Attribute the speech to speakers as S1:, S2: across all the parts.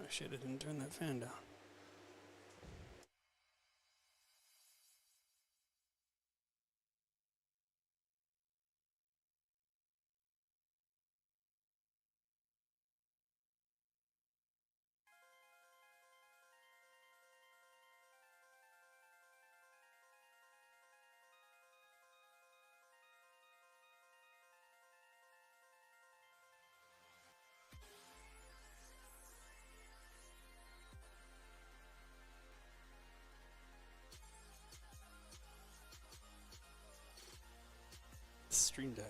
S1: shit, I didn't turn that fan down. Stream Deck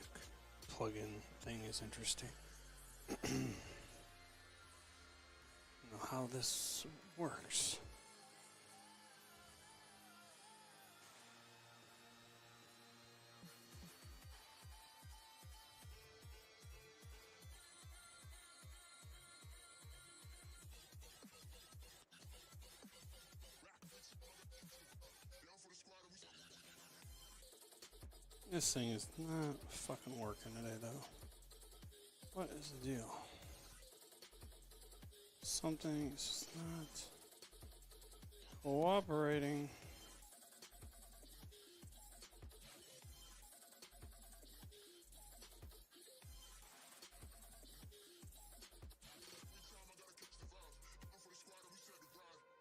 S1: plugin thing is interesting. Know how this works. This thing is not fucking working today, though. What is the deal? Something's not cooperating.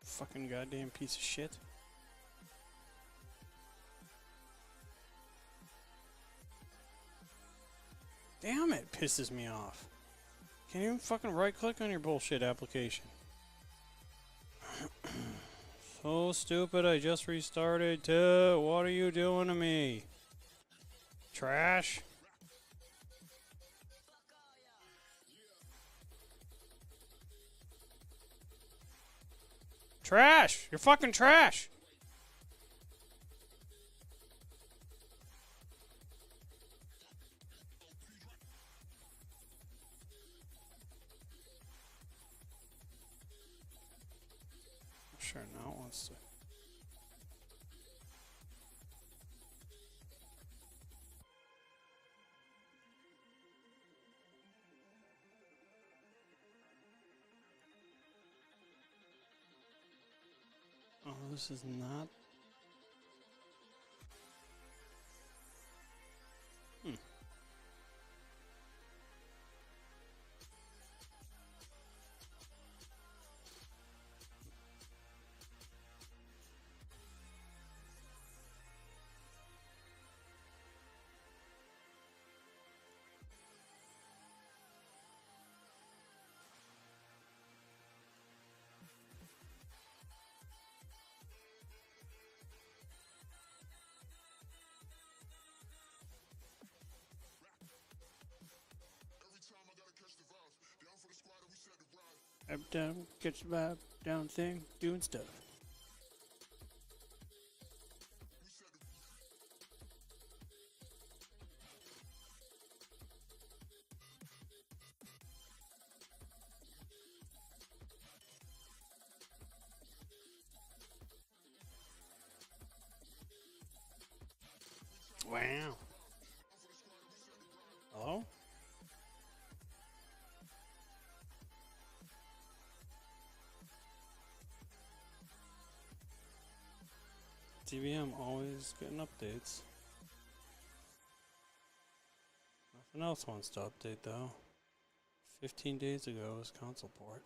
S1: Fucking goddamn piece of shit. Damn it, pisses me off. Can't even fucking right click on your bullshit application. So stupid, I just restarted too. What are you doing to me? Trash? Trash! You're fucking trash! Sure, now it wants to. Oh, this is not. Up, down, catch the vibe, down thing, doing stuff. Wow. Hello? TVM always getting updates. Nothing else wants to update though. 15 days ago was console port.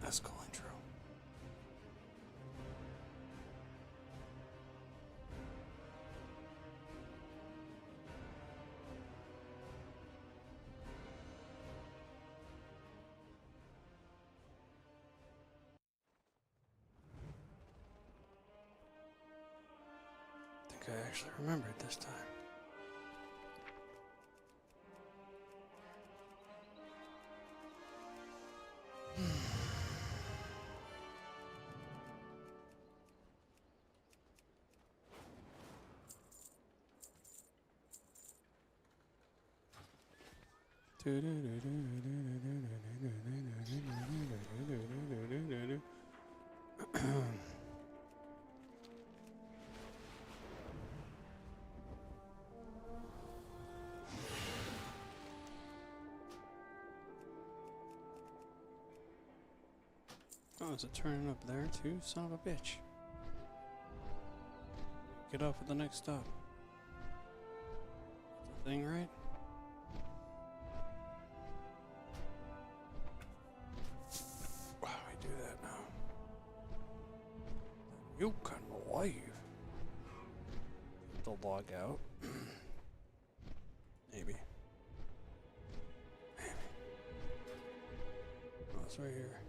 S1: That's cool intro. actually remembered this time. Oh, is it turning up there too? Son of a bitch. Get off at the next stop. That's the thing, right? How do we do that now? You can leave. To log out. Maybe. Maybe. Oh, it's right here.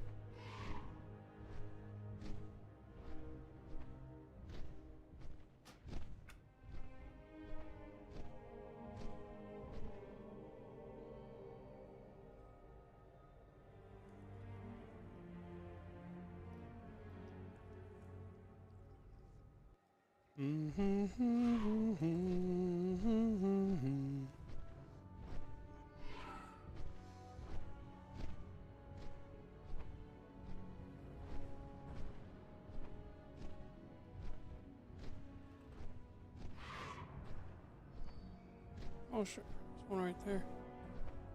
S1: Oh, sure. There's one right there.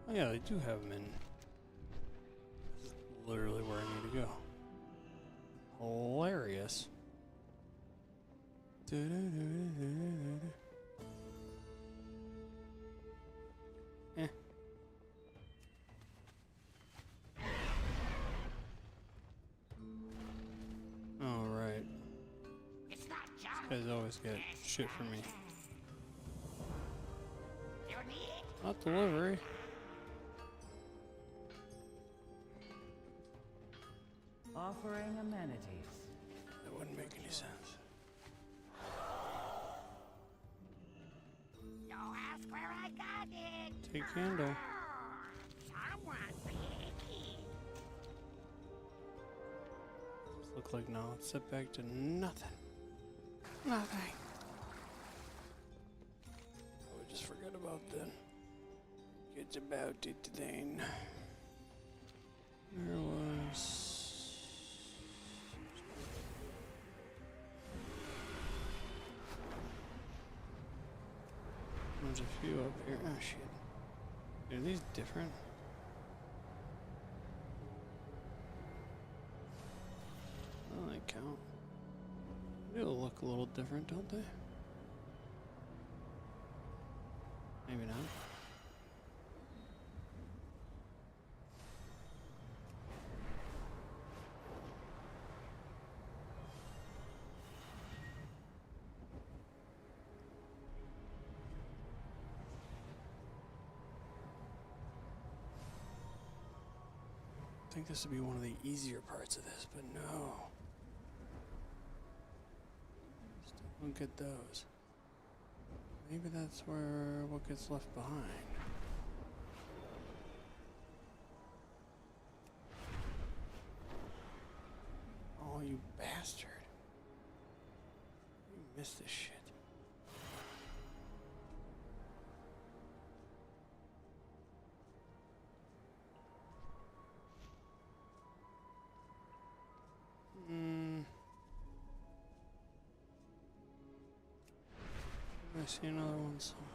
S1: Oh, yeah, they do have them in. This is literally where I need to go. Hilarious. Eh. Alright. These guys always get shit for me. Not delivery.
S2: Offering amenities.
S1: That wouldn't make any sense.
S3: Don't ask where I got it.
S1: Take candle.
S3: Someone picky.
S1: Look like now it's set back to nothing. Nothing. I would just forget about then. It's about it then. There was. There's a few up here. Oh shit. Are these different? Well, they count. They'll look a little different, don't they? Maybe not. I think this would be one of the easier parts of this, but no. Still don't get those. Maybe that's where what gets left behind. Oh, you bastard. You missed this shit. I see another one somewhere.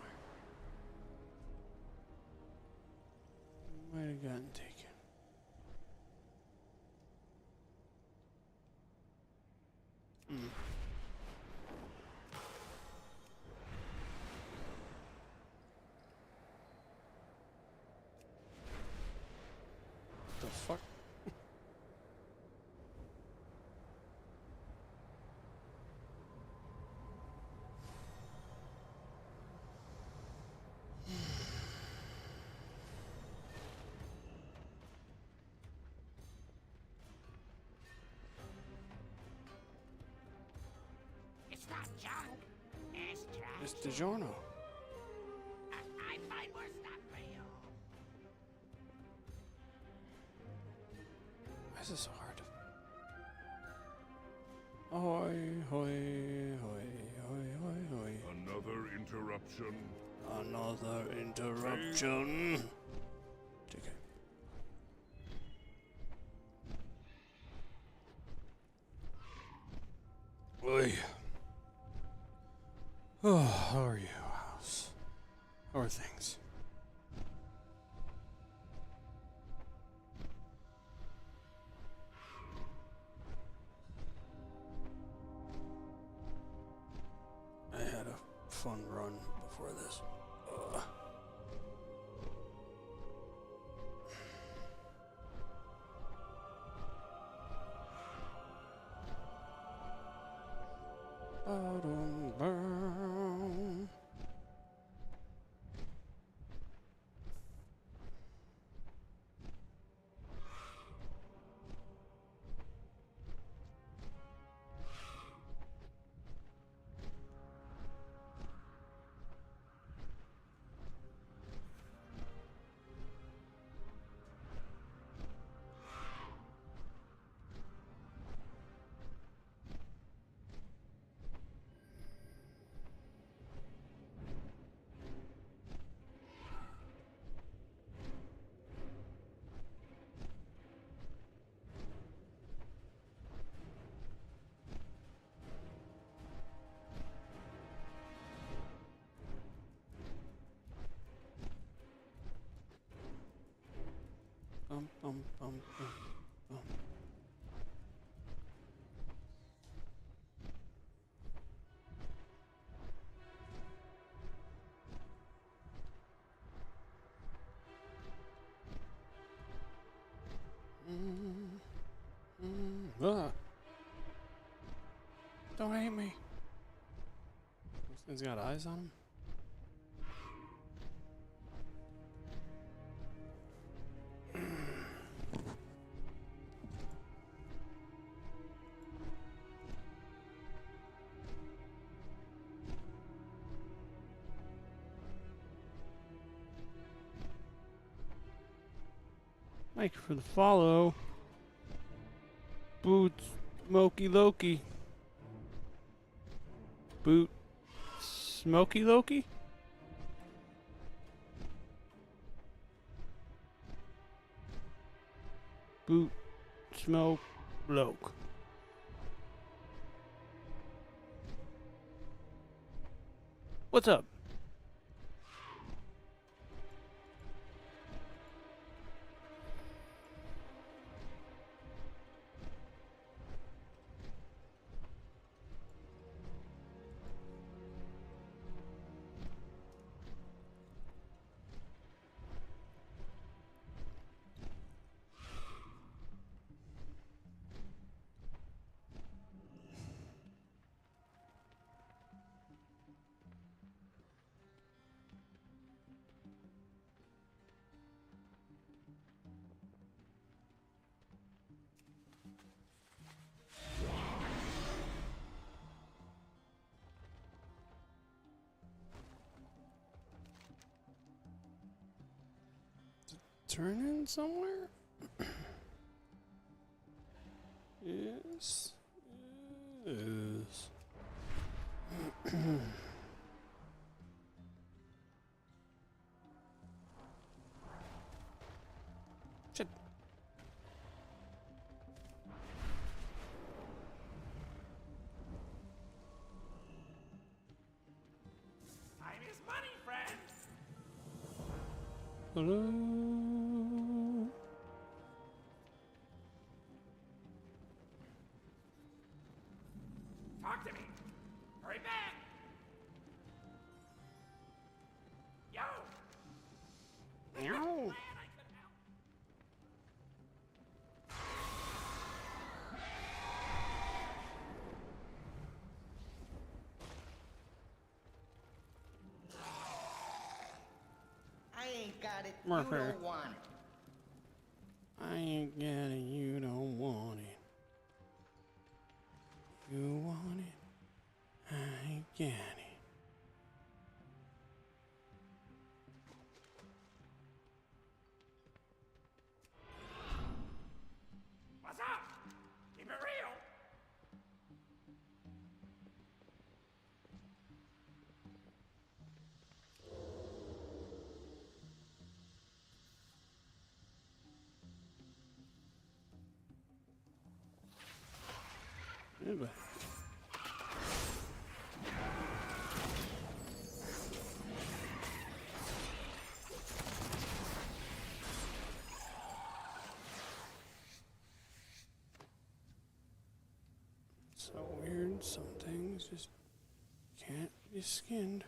S1: Might have gotten taken. What the fuck?
S3: It's not junk. It's trash.
S1: It's DiGiorno.
S3: I find more stuff for you.
S1: Why is this so hard? Ahoy, hoy, hoy, hoy, hoy, hoy.
S4: Another interruption.
S1: Another interruption. Take it. Oi. Oh, how are you? How are things? I had a fun run before this. Ba-dum-bum. Bum, bum, bum, bum, bum. Ah. Don't hate me. This thing's got eyes on him. Thank you for the follow. Boots, Smoky Loki. Boot, Smoky Loki? Boot, Smoke, Bloke. What's up? Turn in somewhere? Yes. Yes. Shit.
S3: Time is money, friend.
S1: Hello.
S3: Talk to me. Hurry back. Yo.
S1: Meow.
S3: Glad I could help.
S5: I ain't got it.
S1: Warfare.
S5: You don't want it.
S1: I ain't got it, you don't want it. You want it, I ain't got it. Yeah, but so weird. Some things just can't be skinned.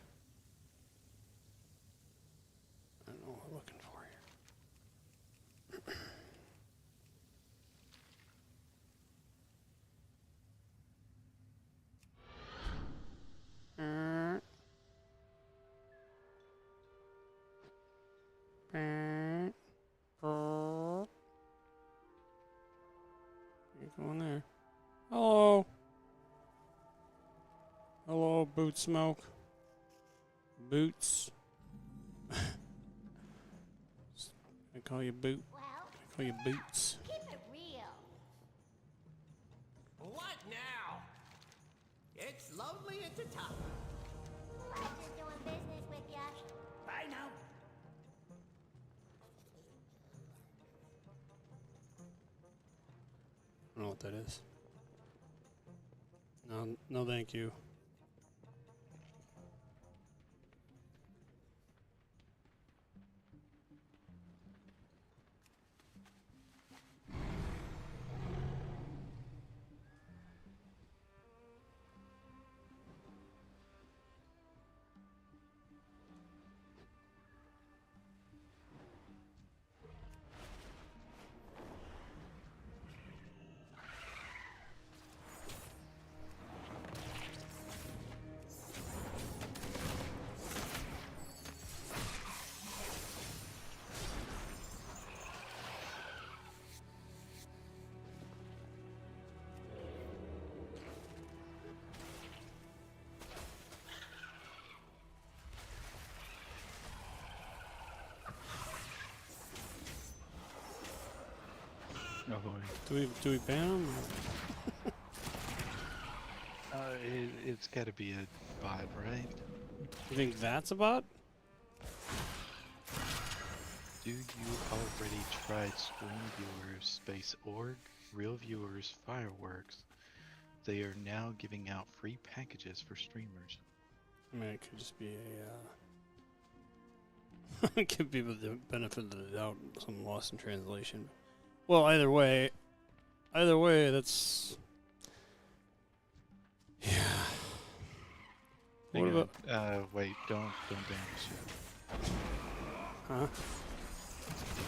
S1: I don't know what we're looking for here. You going there? Hello. Hello, Boot Smoke. Boots. I call you Boot.
S3: Well,
S1: I call you Boots.
S3: keep it real.
S5: What now? It's lonely at the top.
S3: Pleasure doing business with ya.
S5: Bye now.
S1: I don't know what that is. No, no, thank you.
S6: Oh boy.
S1: Do we ban him?
S6: It's got to be a bot, right?
S1: You think that's a bot?
S6: Do you already tried Stream Viewers Space Org, Real Viewers Fireworks? They are now giving out free packages for streamers.
S1: I mean, it could just be a. Give people the benefit of the doubt, some lost in translation. Well, either way, that's. Yeah. What
S6: Hang
S1: about?
S6: on. Wait, don't ban this yet.
S1: Huh?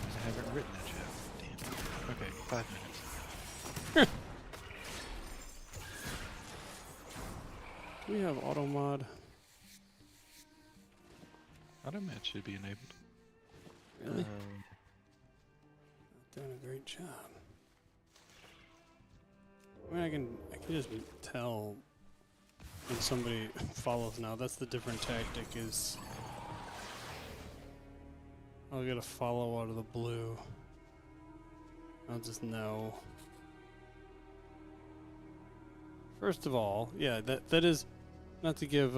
S6: I haven't written it yet. Damn it. Okay, 5 minutes.
S1: Do we have auto mod?
S6: Automat should be enabled.
S1: Really? Doing a great job. I mean, I can just tell when somebody follows now. That's the different tactic. Is I'll get a follow out of the blue. I'll just know. First of all, yeah, that is not to give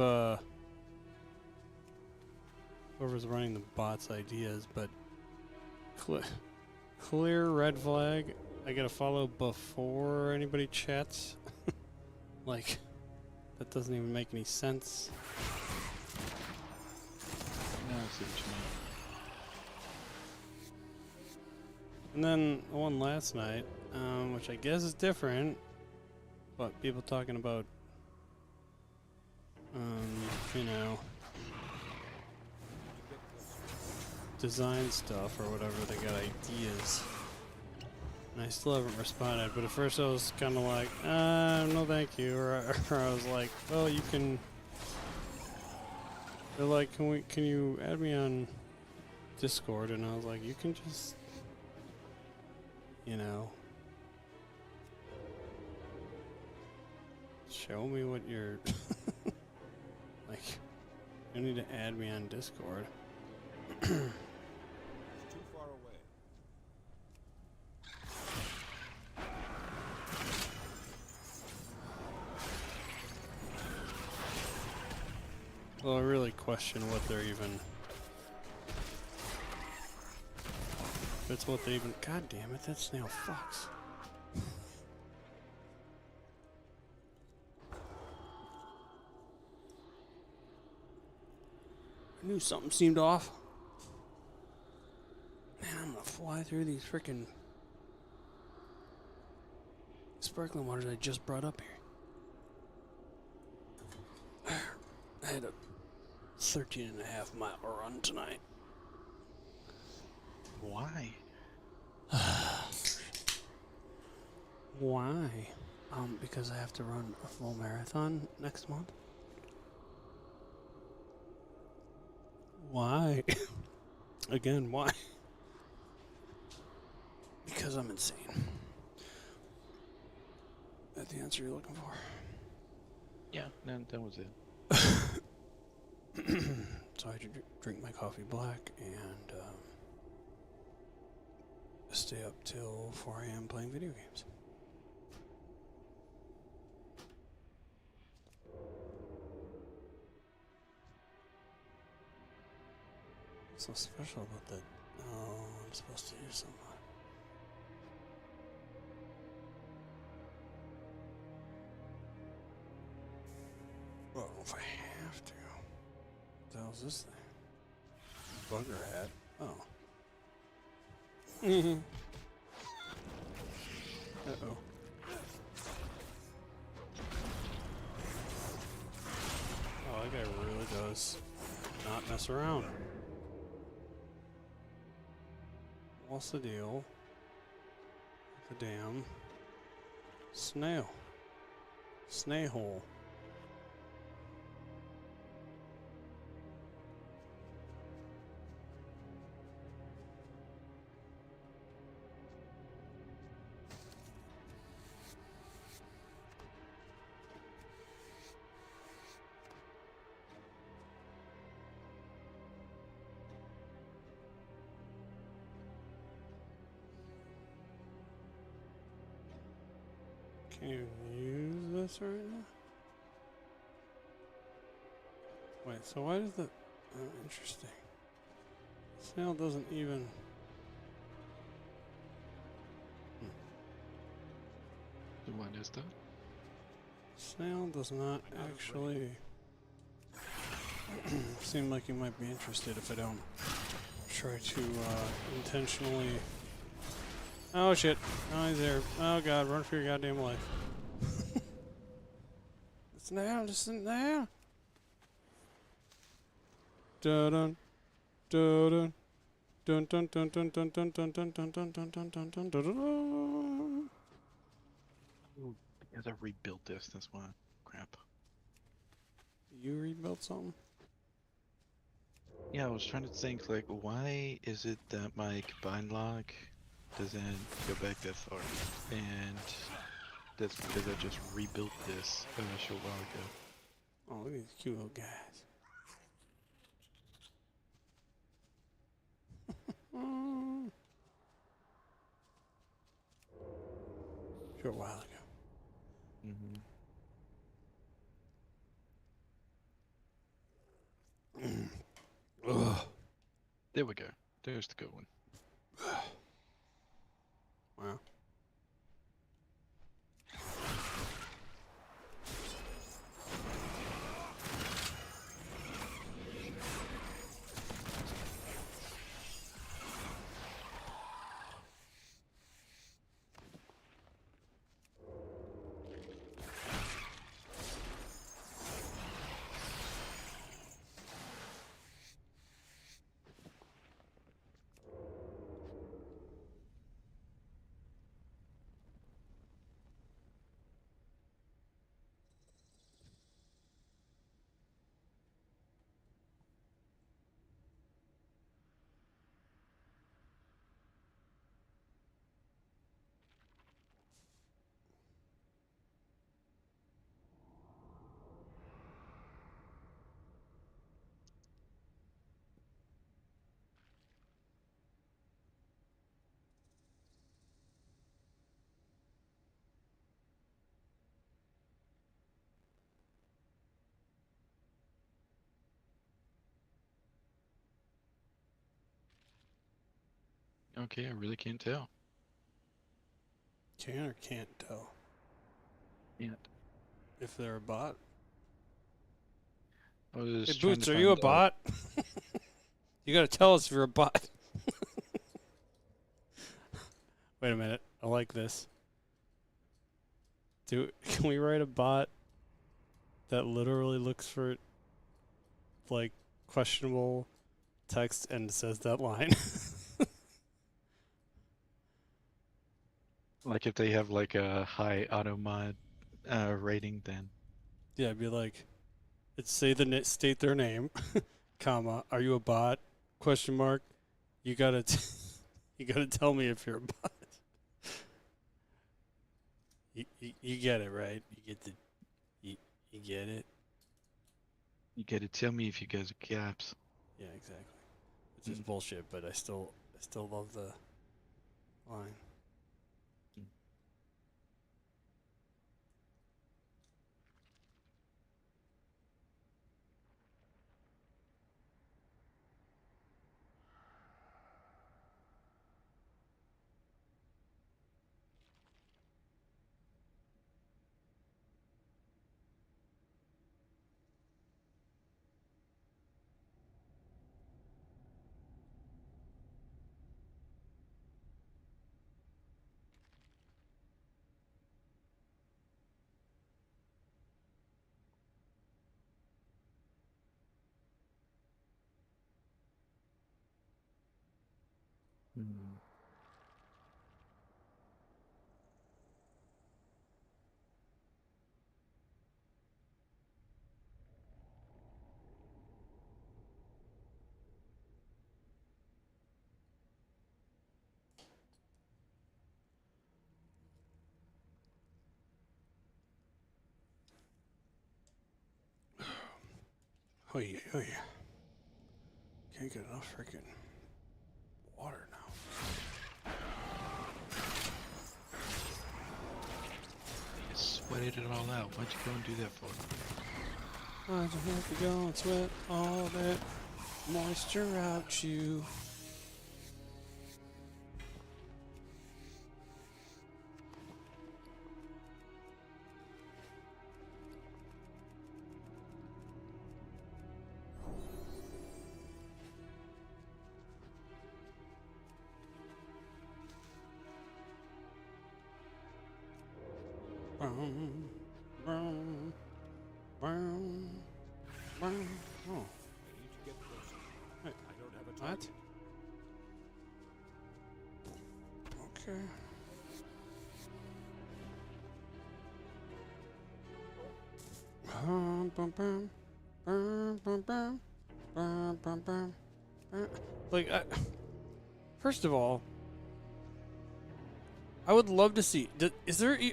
S1: whoever's running the bots ideas, but clear red flag. I gotta follow before anybody chats. Like, that doesn't even make any sense.
S6: Now I see what you mean.
S1: And then one last night, which I guess is different, but people talking about, you know, design stuff or whatever. They got ideas. And I still haven't responded, but at first I was kind of like, no thank you, or I was like, well, you can. They're like, can you add me on Discord? And I was like, you can just, you know, show me what you're like. You need to add me on Discord.
S7: It's too far away.
S1: Well, I really question what they're even. If it's what they even. God damn it, that snail fucks. knew something seemed off. Man, I'm gonna fly through these freaking sparkling waters I just brought up here. I had a 13.5 mile run tonight.
S6: Why?
S1: Why? Because I have to run a full marathon next month. Why? Again, why? Because I'm insane. Is that the answer you're looking for?
S6: Yeah, no, that was it.
S1: So I had to drink my coffee black and stay up till 4 a.m. playing video games. What's so special about that? Oh, I'm supposed to do something. Well, if I have to. What the hell's this thing? Bugger hat. Oh. Mm-hmm. Uh-oh. Oh, that guy really does not mess around. What's the deal with the damn snail? Snail. Can you use this right now? Wait, so why does the... Oh, interesting. Snail doesn't even...
S6: What is that?
S1: Snail does not actually... seem like he might be interested if I don't try to intentionally... Oh shit. Oh, he's there. Oh god, run for your goddamn life. It's now, listen now. Dun dun dun dun dun dun dun dun dun dun dun dun dun dun dun dun dun dun.
S6: Because I rebuilt this, that's why. Crap.
S1: You rebuilt something?
S6: Yeah, I was trying to think, like, why is it that my combine log doesn't go back that far? And that's because I just rebuilt this a short while ago.
S1: Oh, look at these cute little guys. Short while ago. Ugh.
S6: There we go. There's the good one.
S1: Wow.
S6: Okay, I really can't tell.
S1: Can or can't tell
S6: Can't.
S1: if they're a bot?
S6: I was
S1: Hey,
S6: trying
S1: Boots,
S6: to
S1: are you a
S6: find,
S1: bot? You gotta tell us if you're a bot. Wait a minute. I like this. Can we write a bot that literally looks for, like, questionable text and says that line?
S6: like if they have like a high auto mod rating, then
S1: Yeah, it'd be like, it's state their name, comma, are you a bot? Question mark. You gotta you gotta tell me if you're a bot. You get it, right? You get it?
S6: you gotta tell me if you guys are caps.
S1: Yeah, exactly. It's just bullshit, but I still love the line.
S6: Mm.
S1: Oh yeah, oh yeah. Can't get enough freaking water now.
S6: You sweated it all out. Why'd you go and do that for?
S1: I just have to go and sweat all that moisture out you. Brown, brown, brown, brown. Oh,
S7: I need to get closer.
S1: Hey,
S7: I don't have a
S1: what?
S7: target.
S1: Okay. Bum, bum, bum, bum, bum, bum, bum, bum, bum. Like, first of all, I would love to see. Is there is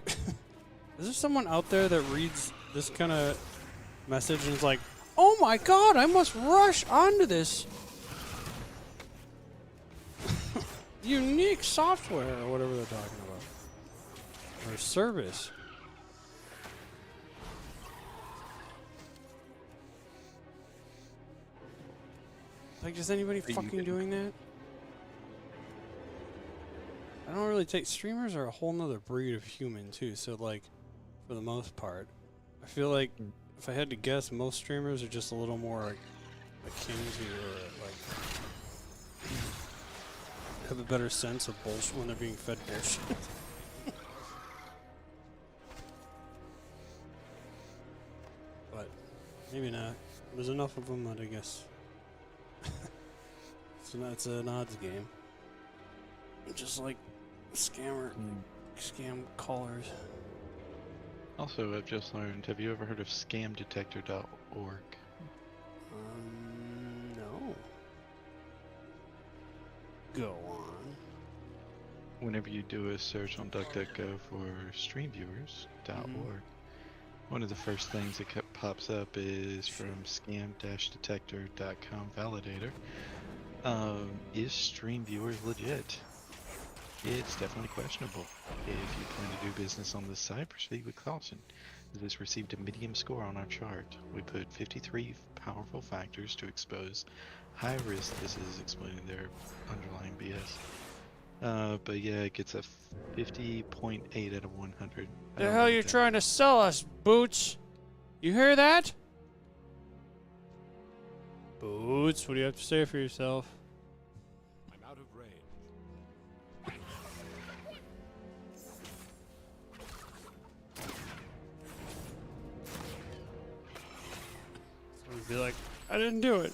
S1: there someone out there that reads this kind of message and is like, "Oh my God, I must rush onto this unique software or whatever they're talking about, or service." Like, is anybody fucking doing that? I don't really take streamers are a whole nother breed of human too. So like, for the most part, I feel like if I had to guess, most streamers are just a little more like akin to like have a better sense of bullshit when they're being fed bullshit. But maybe not. There's enough of them that I guess. So it's an odds game. Just like scam callers.
S6: Also, I've just learned, have you ever heard of scamdetector.org?
S1: No. Go on.
S6: Whenever you do a search on DuckDuckGo for streamviewers.org, one of the first things that pops up is from scam-detector.com validator. Is StreamViewers legit? It's definitely questionable. If you plan to do business on this site, proceed with caution. This received a medium score on our chart. We put 53 powerful factors to expose high risk. This is explaining their underlying BS. But yeah, it gets a 50.8 out of 100.
S1: The hell you trying to sell us, Boots? You hear that? Boots, what do you have to say for yourself?
S7: I'm out of range.
S1: So he'd be like, I didn't do it.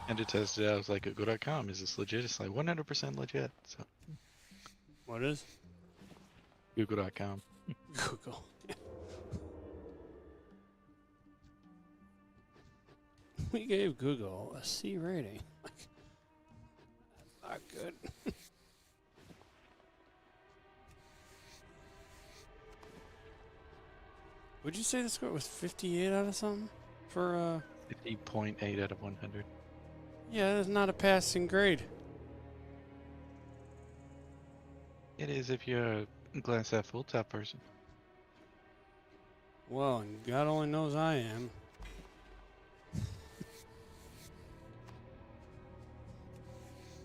S6: And to test it out, I was like, Google.com, is this legit? It's like 100% legit. So,
S1: What is?
S6: Google.com.
S1: Google. We gave Google a C rating. Like, that's not good. Would you say the score was 58 out of something? For,
S6: 50.8 out of 100.
S1: yeah, that's not a passing grade.
S6: It is if you're a glass half full type person.
S1: Well, and God only knows I am.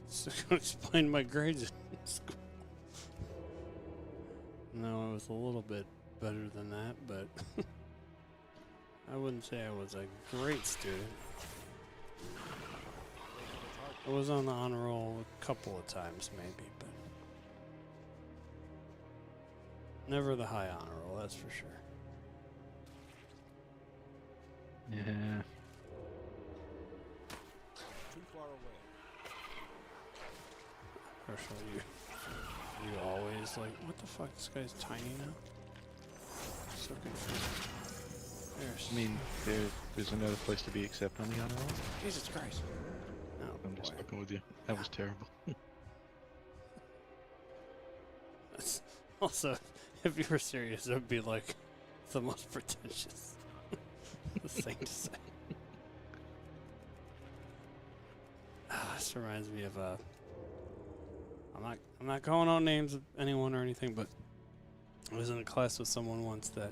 S1: So I can explain my grades in school. No, it was a little bit better than that, but I wouldn't say I was a great student. I was on the honor roll a couple of times, maybe, but never the high honor roll, that's for sure.
S6: Yeah.
S7: Too far away.
S1: Herschel, you always like, what the fuck, this guy's tiny now? So confused. There's,
S6: I mean, there's another place to be except on the honor roll.
S1: Jesus Christ. Oh,
S6: I'm just
S1: boy.
S6: fucking with you. That was terrible.
S1: That's also, if you were serious, it would be like the most pretentious thing to say. This reminds me of I'm not calling out names of anyone or anything, but I was in a class with someone once that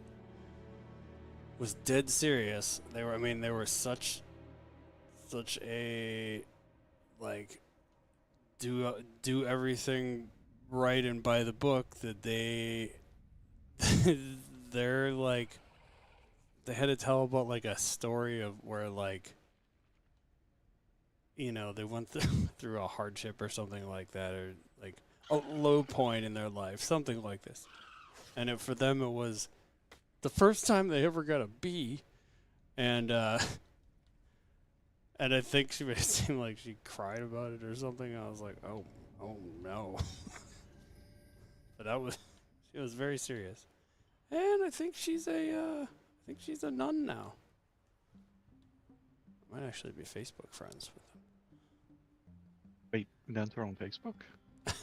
S1: was dead serious. They were such a like do everything right and by the book that they're like they had to tell about like a story of where like they went through a hardship or something like that, or like a low point in their life, something like this. And for them it was the first time they ever got a B, and I think she made it seem like she cried about it or something. I was like, oh no. But she was very serious. And I think she's a nun now. I might actually be Facebook friends with them.
S6: Wait, nuns are on Facebook?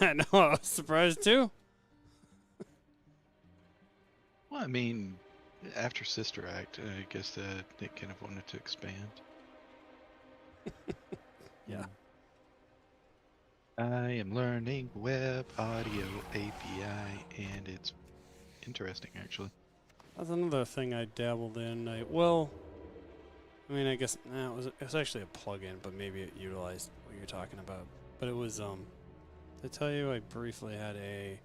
S1: I know, I was surprised too.
S6: Well, I mean, after Sister Act, I guess that they kind of wanted to expand.
S1: Yeah.
S6: I am learning web audio API, and it's interesting, actually.
S1: That's another thing I dabbled in. I guess it was actually a plugin, but maybe it utilized what you're talking about. But it was to tell you, I briefly had a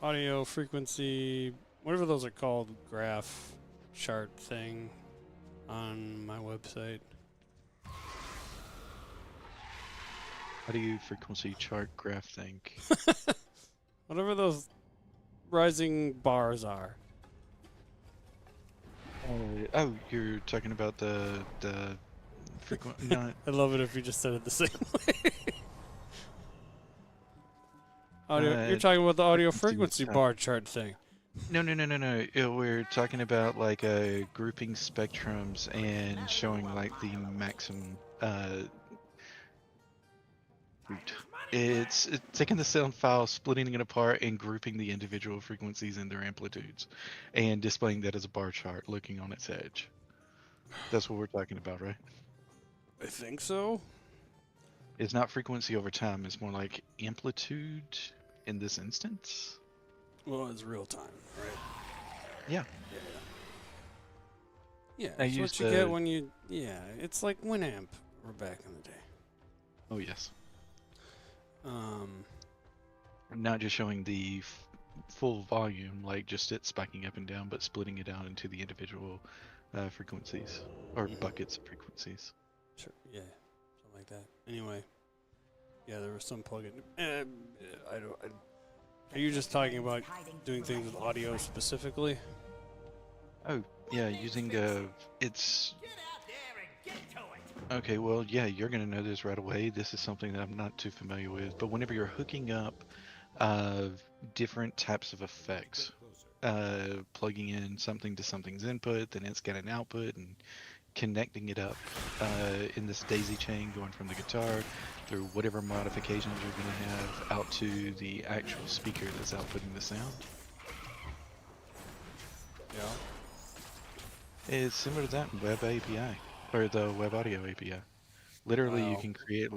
S1: audio frequency, whatever those are called, graph chart thing on my website.
S6: How do you frequency chart graph think?
S1: Whatever those rising bars are.
S6: Oh, you're talking about the frequent. No,
S1: I love it if you just said it the same way. You're talking about the audio frequency bar chart thing.
S6: no. We're talking about like grouping spectrums and showing like the maximum. It's taking the sound file, splitting it apart, and grouping the individual frequencies and their amplitudes, and displaying that as a bar chart, looking on its edge. That's what we're talking about, right?
S1: I think so.
S6: It's not frequency over time. It's more like amplitude. in this instance.
S1: Well, it's real time, right?
S6: Yeah.
S1: Yeah,
S6: I
S1: it's what
S6: used
S1: you get when you. Yeah, it's like Winamp. We're back in the day.
S6: Oh yes.
S1: Um,
S6: Not just showing the full volume, like just it spiking up and down, but splitting it out into the individual frequencies or buckets of frequencies.
S1: sure, yeah, something like that. Anyway, yeah, there was some plugin. I don't. Are you just talking about doing things with audio specifically?
S6: Oh yeah, using it's
S3: Get out there and get to it.
S6: okay. Well, yeah, you're gonna know this right away. This is something that I'm not too familiar with, but whenever you're hooking up different types of effects, plugging in something to something's input, then it's got an output, and connecting it up in this daisy chain going from the guitar through whatever modifications you're going to have out to the actual speaker that's outputting the sound.
S1: Yeah.
S6: It's similar to that in Web API or the Web Audio API. Literally, you
S1: Wow.
S6: can create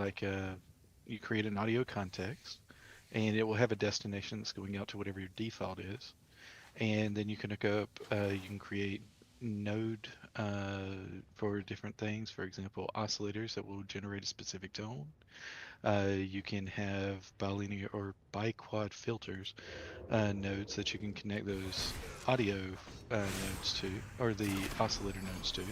S6: you create an audio context, and it will have a destination that's going out to whatever your default is, and then you can hook up. You can create node for different things. For example, oscillators that will generate a specific tone. You can have bilinear or biquad filters nodes that you can connect those audio nodes to, or the oscillator nodes to.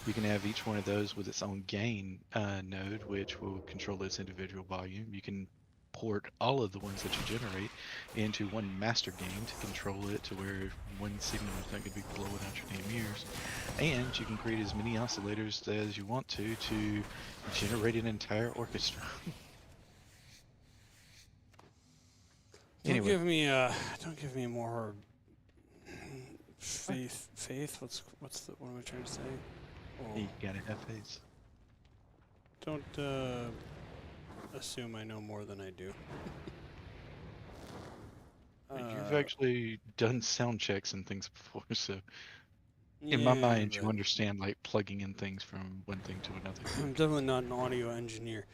S6: You can have each one of those with its own gain node, which will control its individual volume. You can port all of the ones that you generate into one master gain to control it to where one signal is not going to be blowing out your damn ears. And you can create as many oscillators as you want to generate an entire orchestra.
S1: Don't
S6: Anyway.
S1: don't give me more faith. Faith. What am I trying to say? Oh,
S6: You gotta have faith.
S1: don't assume I know more than I do.
S6: You've actually done sound checks and things before, so in my
S1: Yeah,
S6: mind, you
S1: but
S6: understand like plugging in things from one thing to another.
S1: I'm definitely not an audio engineer.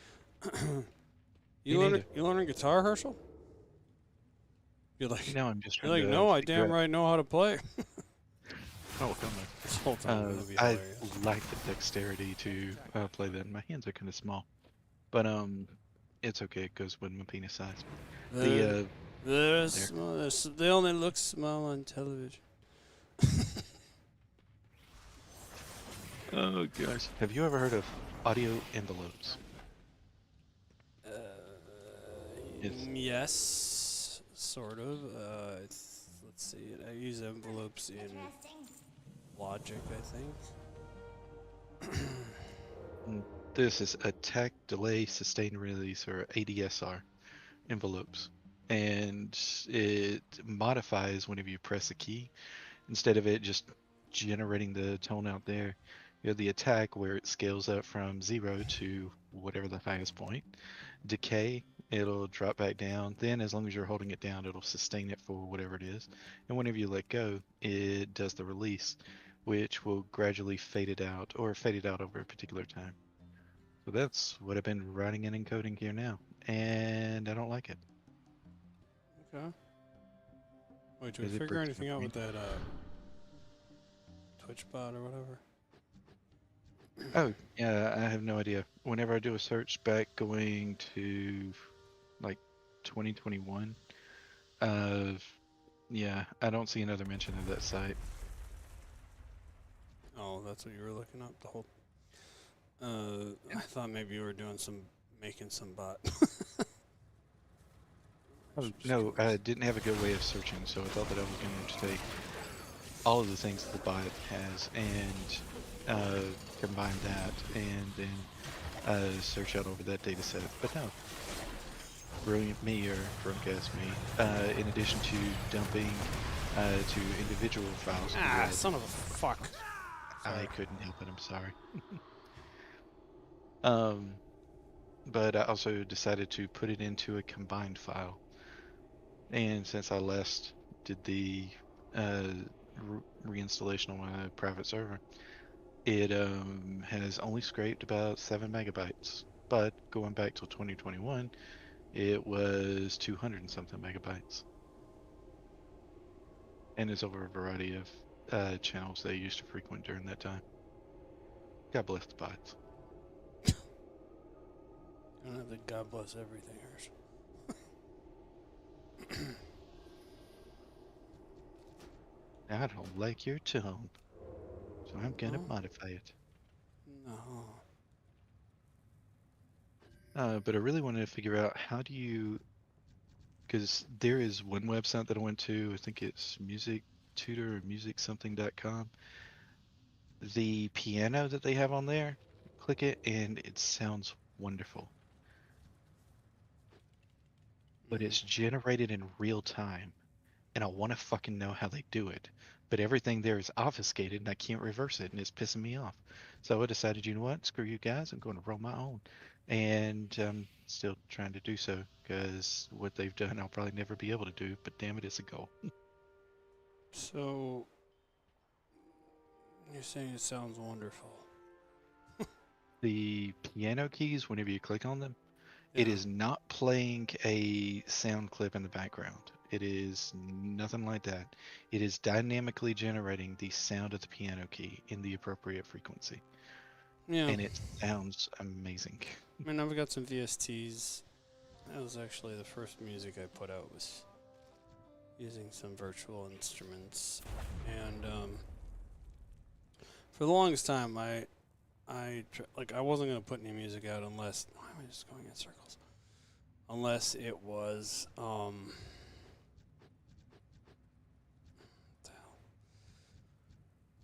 S6: Me
S1: You
S6: neither.
S1: learning guitar, Herschel? You're like,
S6: No, I'm just
S1: you're
S6: trying
S1: like,
S6: to
S1: no, I
S6: figure
S1: damn
S6: out.
S1: right know how to play.
S6: Oh, come
S1: This whole
S6: on.
S1: time, that'd be
S6: I
S1: hilarious.
S6: lack the dexterity to play that. My hands are kind of small, but it's okay. It goes with my penis size. The
S1: They're
S6: there.
S1: small. They only look small on television.
S6: Oh gosh. Have you ever heard of audio envelopes? It's
S1: Yes, sort of. Let's see. I use envelopes in Logic, I think.
S6: this is attack, delay, sustain, release, or ADSR envelopes, and it modifies whenever you press a key. Instead of it just generating the tone out there, you have the attack where it scales up from 0 to whatever the highest point. Decay, it'll drop back down. Then, as long as you're holding it down, it'll sustain it for whatever it is. And whenever you let go, it does the release, which will gradually fade it out or fade it out over a particular time. So that's what I've been writing and encoding here now, and I don't like it.
S1: Okay. Wait, do we
S6: Because it
S1: figure
S6: breaks my
S1: anything out
S6: brain.
S1: with that Twitch bot or whatever?
S6: Oh, yeah, I have no idea. Whenever I do a search back going to like 2021, yeah, I don't see another mention of that site.
S1: Oh, that's what you were looking up the whole. I thought maybe you were doing making some bot.
S6: Oh, no, I didn't have a good way of searching, so I thought that I was going to take all of the things that the bot has and combine that and then search out over that data set. But no, brilliant me or drunk ass me, in addition to dumping to individual files.
S1: Son of a fuck.
S6: I
S1: Sorry.
S6: couldn't help it, I'm sorry. But I also decided to put it into a combined file. And since I last did the reinstallation on my private server, it has only scraped about 7 megabytes. But going back till 2021, It was 200 and something megabytes. And it's over a variety of channels they used to frequent during that time. God bless the bytes.
S1: I don't think God bless everything, Hirsch.
S6: I don't like your tone, so I'm gonna
S1: Oh.
S6: modify it.
S1: No.
S6: But I really wanted to figure out how do you, because there is one website that I went to, I think it's Music Tutor or musicsomething.com. The piano that they have on there, click it and it sounds wonderful. But it's generated in real time, and I want to fucking know how they do it. But everything there is obfuscated, and I can't reverse it, and it's pissing me off. So I decided, you know what? Screw you guys. I'm going to roll my own, and I'm still trying to do so because what they've done, I'll probably never be able to do. But damn it, it's a goal.
S1: So, you're saying it sounds wonderful.
S6: The piano keys, whenever you click on them,
S1: Yeah.
S6: it is not playing a sound clip in the background. It is nothing like that. It is dynamically generating the sound of the piano key in the appropriate frequency.
S1: Yeah.
S6: And it sounds amazing.
S1: I mean, I've got some VSTs. That was actually the first music I put out was using some virtual instruments. And for the longest time, I wasn't going to put any music out unless... Why am I just going in circles? Unless it was... what the hell?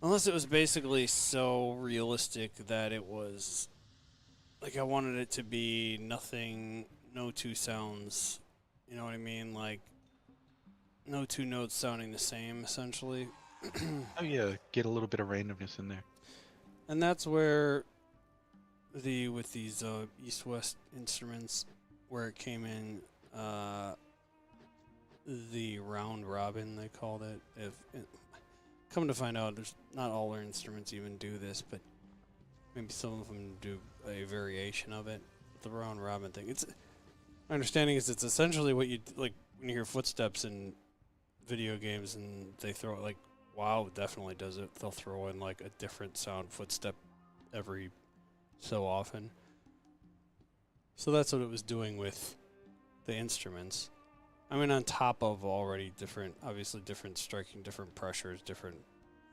S1: Unless it was basically so realistic that it was... Like, I wanted it to be nothing... No two sounds... You know what I mean? Like, no two notes sounding the same, essentially.
S6: Oh yeah, get a little bit of randomness in there.
S1: And that's where with these East-West instruments, where it came in, the round robin, they called it. Come to find out, there's not all their instruments even do this, but maybe some of them do a variation of it. The round robin thing. My understanding is it's essentially what you like when you hear footsteps in video games, and they throw like WoW definitely does it. They'll throw in like a different sound footstep every so often. So that's what it was doing with the instruments. I mean, on top of already obviously different striking, different pressures, different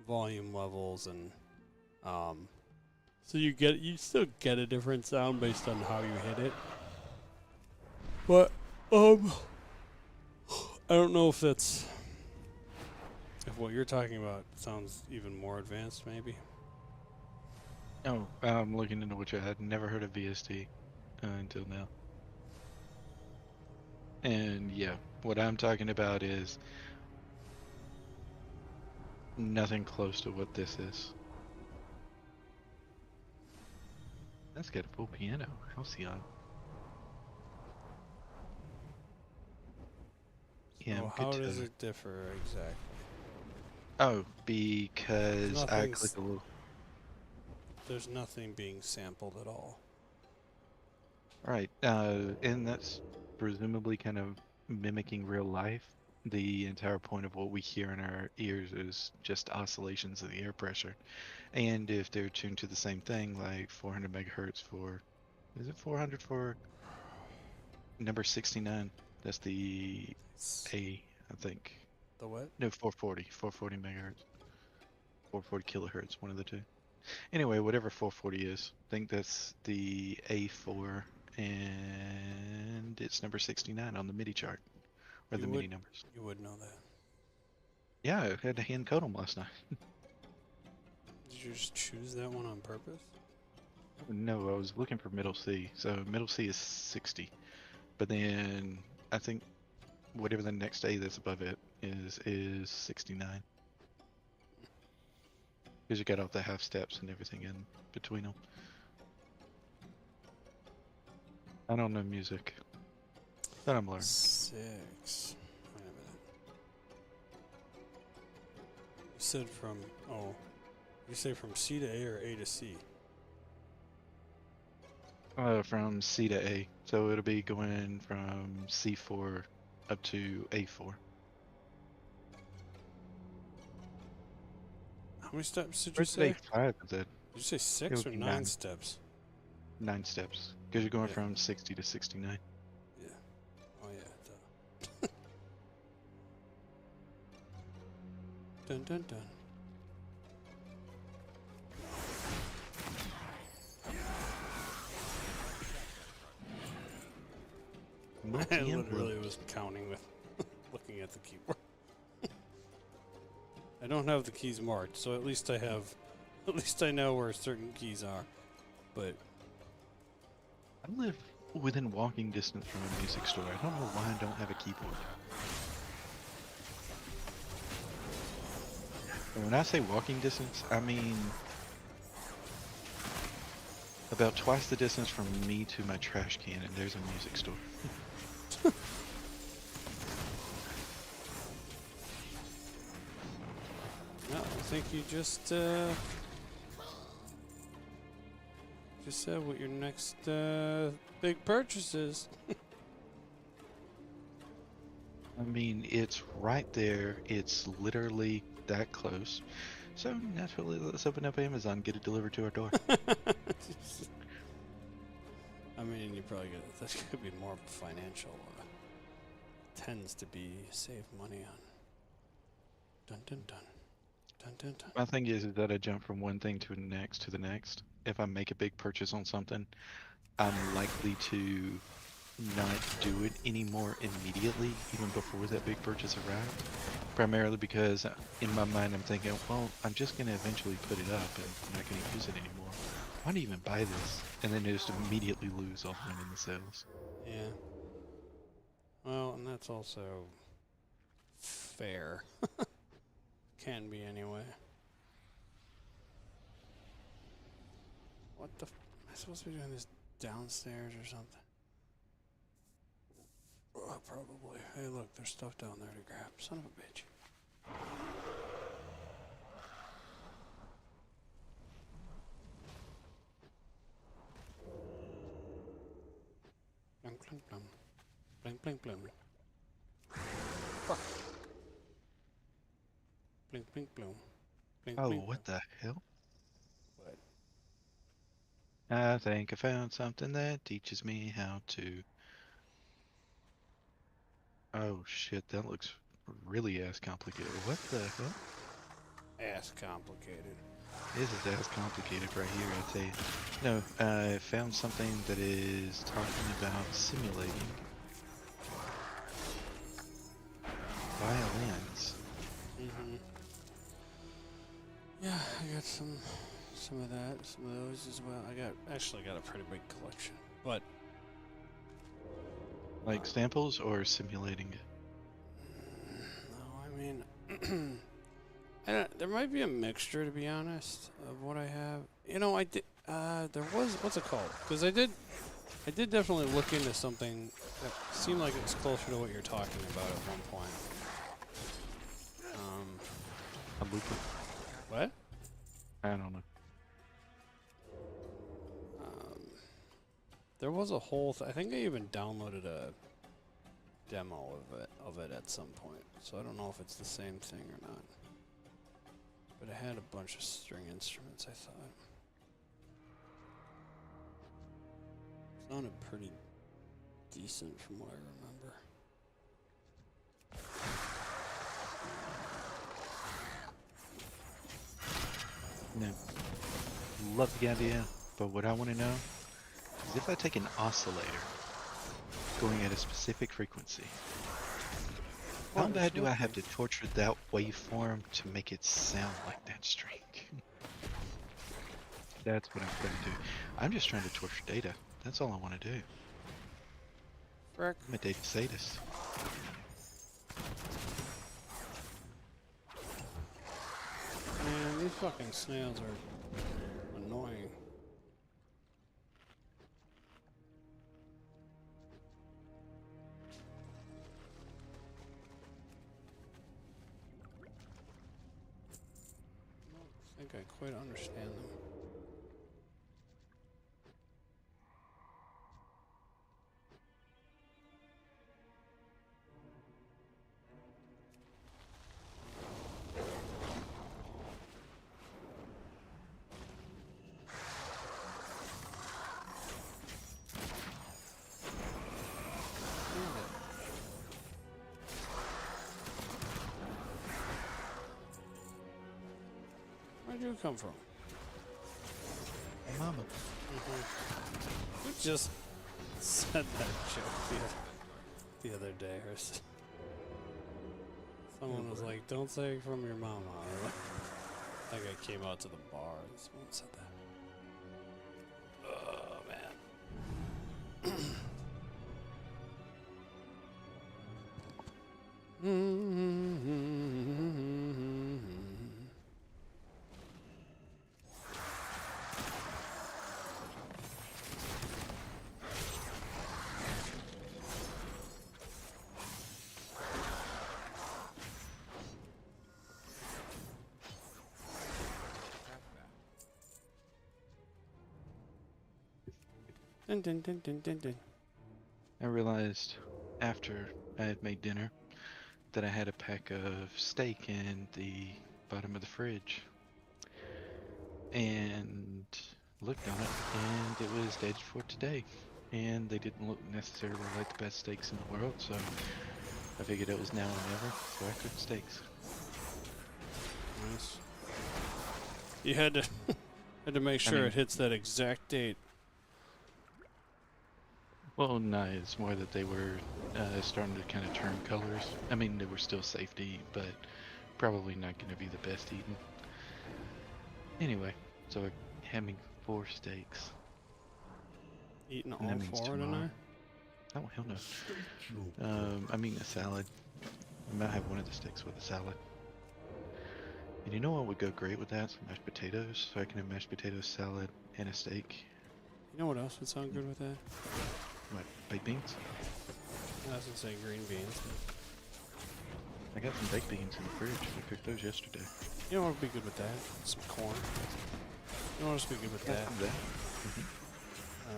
S1: volume levels, and so you still get a different sound based on how you hit it. But I don't know if what you're talking about sounds even more advanced, maybe.
S6: Oh, I'm looking into which I had never heard of VST until now. And yeah, what I'm talking about is nothing close to what this is. That's got a full piano. Halcyon. Yeah,
S1: So how does it differ exactly?
S6: Oh, because I click a little.
S1: There's nothing being sampled at all.
S6: Right, and that's presumably kind of mimicking real life. The entire point of what we hear in our ears is just oscillations of the air pressure. And if they're tuned to the same thing, like 400 megahertz for, is it 400 for number 69? That's the A, I think.
S1: The what?
S6: No, 440 megahertz. 440 kilohertz, one of the two. Anyway, whatever 440 is, I think that's the A4, and it's number 69 on the MIDI chart, or the MIDI numbers.
S1: You would know that.
S6: Yeah, I had to hand code them last night.
S1: Did you just choose that one on purpose?
S6: No, I was looking for middle C. So middle C is 60, but then I think whatever the next A that's above it is 69. Because you got all the half steps and everything in between them. I don't know music, but I'm learning.
S1: 6. Wait a minute. You said from... Oh. You say from C to A or A to C?
S6: From C to A. So it'll be going from C4 up to A4.
S1: How many steps did you
S6: Where's
S1: say?
S6: A5 is that?
S1: Did you say
S6: It
S1: 6
S6: would
S1: or
S6: be
S1: 9 steps?
S6: 9 steps. Because you're going
S1: Yeah.
S6: from 60 to 69.
S1: Yeah. Oh yeah. Dun dun dun. I
S6: Multi-envelope.
S1: literally was counting with looking at the keyboard. I don't have the keys marked, so at least I have, at least I know where certain keys are. But
S6: I live within walking distance from a music store. I don't know why I don't have a keyboard. And when I say walking distance, I mean about twice the distance from me to my trash can, and there's a music store.
S1: no, I think you just said what your next big purchase is.
S6: I mean, it's right there. It's literally that close. So naturally, let's open up Amazon, get it delivered to our door.
S1: I mean, you probably get that could be more of a financial. Tends to be save money on. Dun dun dun, dun dun dun.
S6: My thing is that I jump from one thing to the next. If I make a big purchase on something, I'm likely to not do it anymore immediately, even before that big purchase arrives. Primarily because in my mind I'm thinking, well, I'm just going to eventually put it up and I'm not going to use it anymore. Why do you even buy this? And then just immediately lose all the money in the sales.
S1: Yeah. Well, and that's also fair. Can be anyway. What the? Am I supposed to be doing this downstairs or something? Oh, probably. Hey, look, there's stuff down there to grab. Son of a bitch. Blum, blum, blum. Bling, bling, bling. Fuck. Blink, blink, bloom. Blink,
S6: Oh,
S1: blink.
S6: what the hell?
S1: What?
S6: I think I found something that teaches me how to... Oh shit, that looks really ass complicated. What the hell?
S1: Ass complicated.
S6: This is ass complicated right here, I'd say. No, I found something that is talking about simulating violins.
S1: Mm-hmm. Yeah, I got some of that, some of those as well. I got a pretty big collection, but
S6: Like samples or simulating it?
S1: no, I mean, there might be a mixture, to be honest, of what I have. You know, I did. There was what's it called? Because I did definitely look into something that seemed like it was closer to what you're talking about at one point.
S6: A looper?
S1: What?
S6: I don't know.
S1: There was a whole. I think I even downloaded a demo of it at some point. So I don't know if it's the same thing or not. But it had a bunch of string instruments, I thought. Sounded pretty decent from what I remember.
S6: No. Love the idea, but what I want to know is if I take an oscillator going at a specific frequency, how bad do I have to torture that waveform to make it sound like that string? That's what I'm going to do. I'm just trying to torture data. That's all I want to do.
S1: Frick.
S6: I'm a data sadist.
S1: Man, these fucking snails are annoying. I don't think I quite understand them. you come from?
S6: Mama.
S1: Who just said that joke the other day? Or someone was like, "Don't say from your mama." Or I think I came out to the bar and someone said that. Oh man. Dun, dun, dun, dun, dun, dun.
S6: I realized after I had made dinner that I had a pack of steak in the bottom of the fridge. And looked on it, and it was dead for today. And they didn't look necessarily like the best steaks in the world, so I figured it was now or never, so I cooked steaks.
S1: Nice. You had to had to make sure
S6: mean-
S1: it hits that exact date.
S6: Well, no, it's more that they were starting to kind of turn colors. I mean, they were still safe to eat, but probably not going to be the best eating. Anyway, so we're having 4 steaks.
S1: Eating
S6: And that
S1: all
S6: means
S1: 4
S6: tomorrow.
S1: tonight.
S6: Oh, hell no. I'm eating a salad. I might have one of the steaks with a salad. And you know what would go great with that? Some mashed potatoes. So I can have mashed potatoes, salad, and a steak.
S1: You know what else would sound good with that?
S6: What, baked beans?
S1: I was gonna say green beans.
S6: I got some baked beans in the fridge. I cooked those yesterday.
S1: You know what would be good with that? Some corn. You know what else would be good with that?
S6: Got some of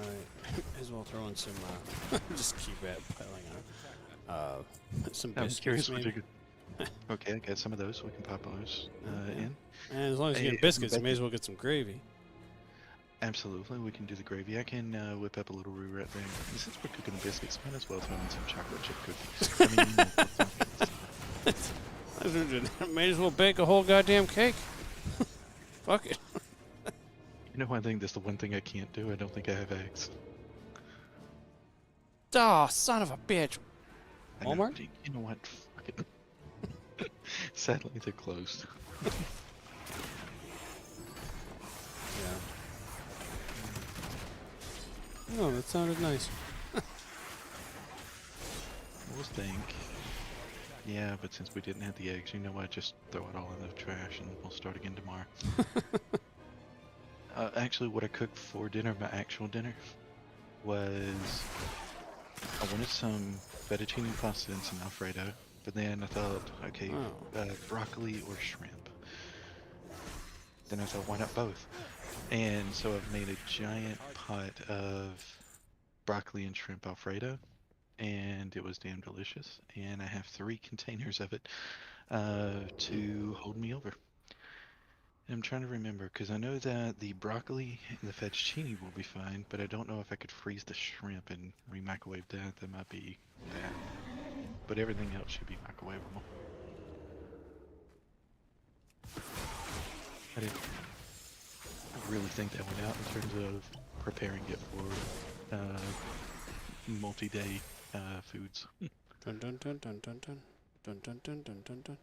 S6: that.
S1: Might as well throw in some. Just keep it piling on. Some
S6: I'm
S1: biscuits
S6: curious what
S1: maybe.
S6: you could. Okay, I got some of those. We can pop those
S1: Yeah.
S6: in.
S1: And as long as you
S6: Hey,
S1: get biscuits, you
S6: bacon.
S1: may as well get some gravy.
S6: Absolutely, we can do the gravy. I can whip up a little roux right there. And since we're cooking the biscuits, might as well throw in some chocolate chip cookies. I mean,
S1: May as well bake a whole goddamn cake. Fuck it.
S6: you know, I think that's the one thing I can't do. I don't think I have eggs.
S1: Oh, son of a bitch.
S6: I know,
S1: Walmart?
S6: but you know what? Fuck it. Sadly, they're closed.
S1: Yeah. Oh, that sounded nice.
S6: We'll think. Yeah, but since we didn't have the eggs, you know what? Just throw it all in the trash and we'll start again tomorrow. Actually, what I cooked for dinner, my actual dinner, was I wanted some fettuccine pasta and some Alfredo, but then I thought, okay, broccoli or shrimp. Then I thought, why not both? And so I've made a giant pot of broccoli and shrimp Alfredo, and it was damn delicious. And I have 3 containers of it to hold me over. And I'm trying to remember, because I know that the broccoli and the fettuccine will be fine, but I don't know if I could freeze the shrimp and re-microwave that. That might be bad. But everything else should be microwavable. I really think that went out in terms of preparing it for multi-day foods.
S1: Dun dun dun dun dun dun dun dun dun dun dun dun.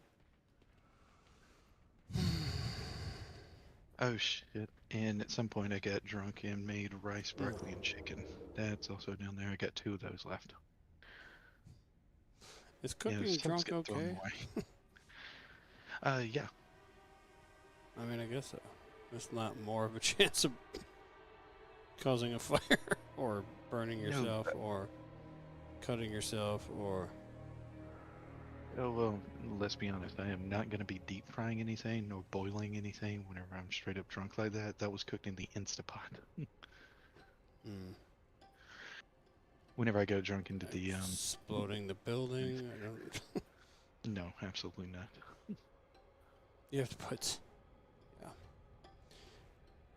S6: Oh shit. And at some point I got drunk and made rice, broccoli, and chicken. That's also down there. I got 2 of those left.
S1: Is
S6: Yeah,
S1: cooking
S6: some
S1: drunk
S6: get thrown
S1: okay?
S6: away. Yeah.
S1: I mean, I guess so. It's not more of a chance of causing a fire or burning
S6: No,
S1: yourself or cutting yourself or...
S6: Oh, well, let's be honest. I am not going to be deep frying anything nor boiling anything whenever I'm straight up drunk like that. That was cooked in the Instapot. Whenever I go drunk into the,
S1: Exploding the building. I don't...
S6: No, absolutely not.
S1: You have to put... Yeah.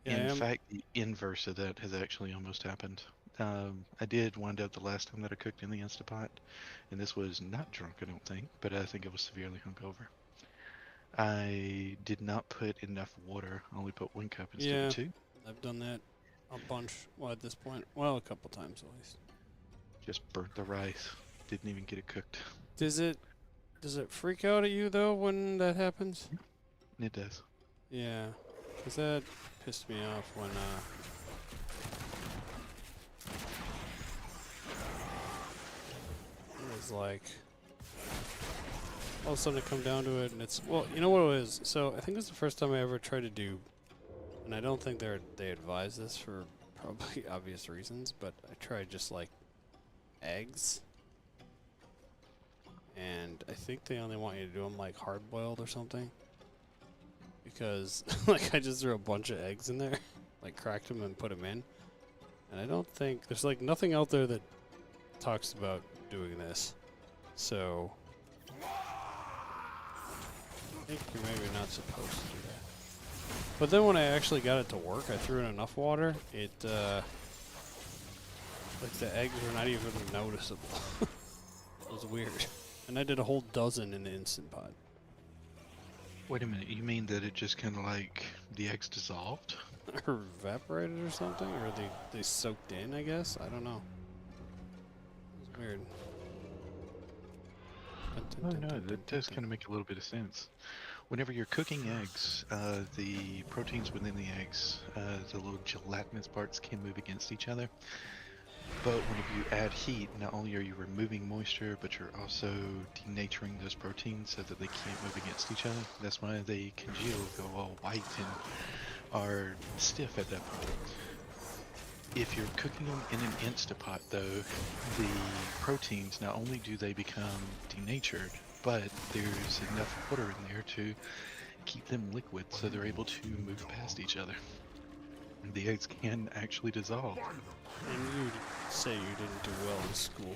S6: In
S1: Yeah,
S6: fact, the inverse of that has actually almost happened. I did wind up the last time that I cooked in the Instapot, and this was not drunk, I don't think, but I think I was severely hungover. I did not put enough water. I only put 1 cup instead
S1: Yeah,
S6: of 2.
S1: I've done that a bunch. Well, at this point, well, a couple times at least.
S6: Just burnt the rice. Didn't even get it cooked.
S1: Does it freak out at you though when that happens?
S6: It does.
S1: Yeah, 'cause that pissed me off when it was like all of a sudden I come down to it and it's, well, you know what it was? So I think it's the first time I ever tried to do, and I don't think they advise this for probably obvious reasons, but I tried just like eggs. And I think they only want you to do them like hard boiled or something. Because like I just threw a bunch of eggs in there, like cracked them and put them in. And I don't think there's like nothing out there that talks about doing this. So I think you're maybe not supposed to do that. But then when I actually got it to work, I threw in enough water, it like the eggs were not even noticeable. It was weird. And I did a whole dozen in the Instant Pot.
S6: Wait a minute, you mean that it just kind of like the eggs dissolved?
S1: Or evaporated or something? Or they soaked in, I guess? I don't know. It was weird.
S6: Oh no, that does kind of make a little bit of sense. Whenever you're cooking eggs, the proteins within the eggs, the little gelatinous parts can move against each other. But whenever you add heat, not only are you removing moisture, but you're also denaturing those proteins so that they can't move against each other. That's why they congeal, go all white, and are stiff at that point. If you're cooking them in an Instapot, though, the proteins, not only do they become denatured, but there's enough water in there to keep them liquid so they're able to move past each other. The eggs can actually dissolve.
S1: And you say you didn't do well in school.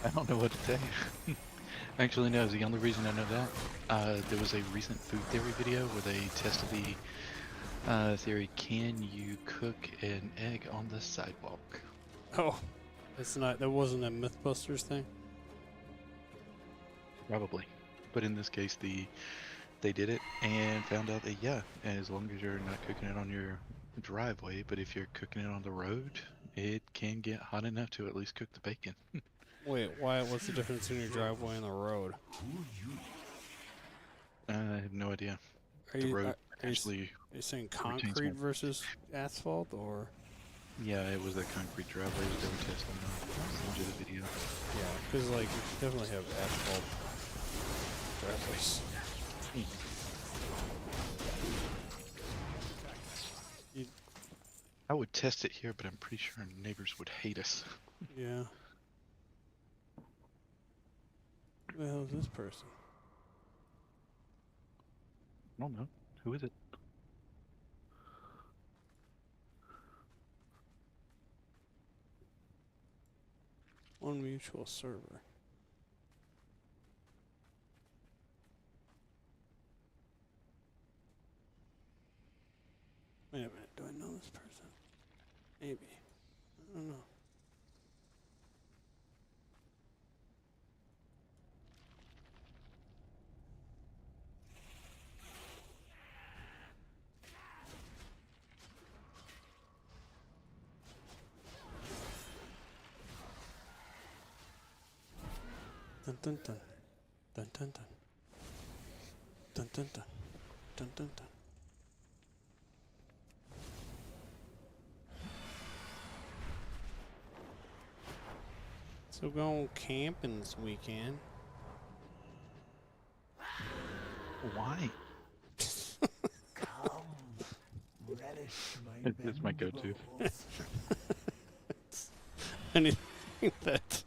S6: I don't know what to tell you. Actually, no, the only reason I know that, there was a recent food theory video where they tested the theory, can you cook an egg on the sidewalk?
S1: Oh, that wasn't a Mythbusters thing?
S6: Probably. But in this case, they did it and found out that, yeah, as long as you're not cooking it on your driveway, but if you're cooking it on the road, it can get hot enough to at least cook the bacon.
S1: Wait, what's the difference between your driveway and the road?
S6: I have no idea.
S1: Are
S6: The
S1: you,
S6: road
S1: are you
S6: actually
S1: saying
S6: retains
S1: concrete
S6: more.
S1: versus asphalt, or?
S6: Yeah, it was a concrete driveway that they were testing on. I'll send you the video.
S1: Yeah, because like you definitely have asphalt driveways.
S6: I would test it here, but I'm pretty sure our neighbors would hate us.
S1: Yeah. Who the hell is this person?
S6: I don't know. Who is it?
S1: On mutual server. Wait a minute, do I know this person? Maybe. I don't know. Dun dun dun. Dun dun dun. Dun dun dun. Dun dun dun. So going camping this weekend.
S6: Why? It's my go-to.
S1: Anything that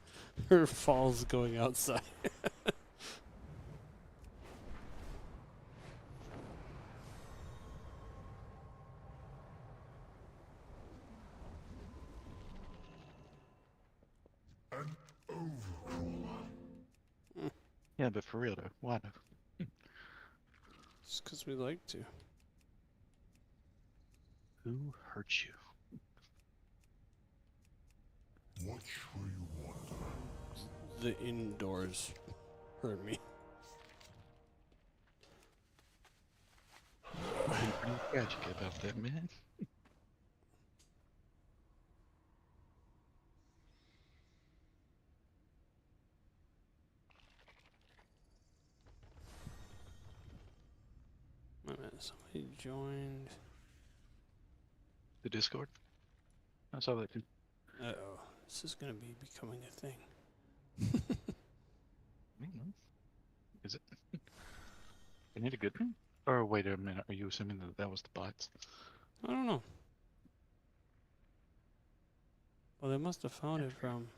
S1: her falls going outside.
S6: Yeah, but for real though, why though?
S1: Just because we like to.
S6: Who hurt you?
S4: Watch where you wander.
S1: the indoors hurt me.
S6: Been pretty tragic about that, man.
S1: Wait a minute, somebody joined.
S6: The Discord? I saw that too.
S1: Uh-oh, this is gonna be becoming a thing.
S6: Is it? Isn't it a good thing? Or wait a minute, are you assuming that that was the bots?
S1: I don't know. Well, they must have found it from...